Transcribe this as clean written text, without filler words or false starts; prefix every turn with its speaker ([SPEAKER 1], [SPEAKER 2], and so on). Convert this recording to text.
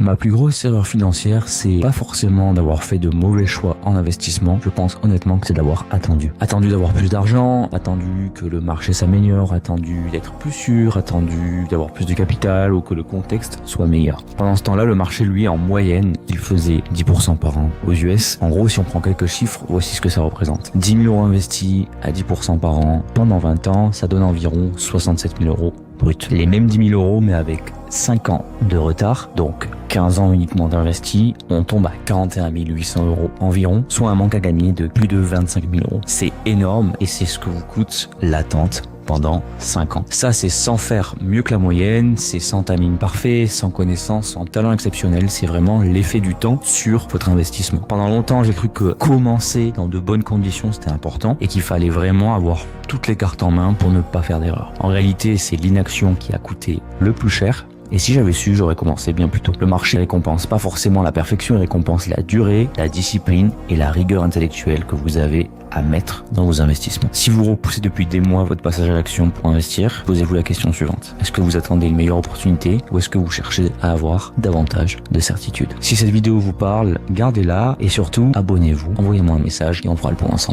[SPEAKER 1] Ma plus grosse erreur financière, c'est pas forcément d'avoir fait de mauvais choix en investissement. Je pense honnêtement que c'est d'avoir attendu. Attendu d'avoir plus d'argent, attendu que le marché s'améliore, attendu d'être plus sûr, attendu d'avoir plus de capital ou que le contexte soit meilleur. Pendant ce temps-là, le marché, lui, en moyenne, il faisait 10% par an aux US. En gros, si on prend quelques chiffres, voici ce que ça représente. 10 000 euros investis à 10% par an pendant 20 ans, ça donne environ 67 000 euros brut. Les mêmes 10 000 euros, mais avec 5 ans de retard, donc 15 ans uniquement d'investi, on tombe à 41 800 euros environ, soit un manque à gagner de plus de 25 000 euros. C'est énorme et c'est ce que vous coûte l'attente pendant 5 ans. Ça, c'est sans faire mieux que la moyenne, c'est sans timing parfait, sans connaissance, sans talent exceptionnel, c'est vraiment l'effet du temps sur votre investissement. Pendant longtemps, j'ai cru que commencer dans de bonnes conditions, c'était important et qu'il fallait vraiment avoir toutes les cartes en main pour ne pas faire d'erreur. En réalité, c'est l'inaction qui a coûté le plus cher. Et si j'avais su, j'aurais commencé bien plus tôt. Le marché récompense pas forcément la perfection, il récompense la durée, la discipline et la rigueur intellectuelle que vous avez à mettre dans vos investissements. Si vous repoussez depuis des mois votre passage à l'action pour investir, posez-vous la question suivante. Est-ce que vous attendez une meilleure opportunité ou est-ce que vous cherchez à avoir davantage de certitude? Si cette vidéo vous parle, gardez-la et surtout, abonnez-vous, envoyez-moi un message et on fera le point ensemble.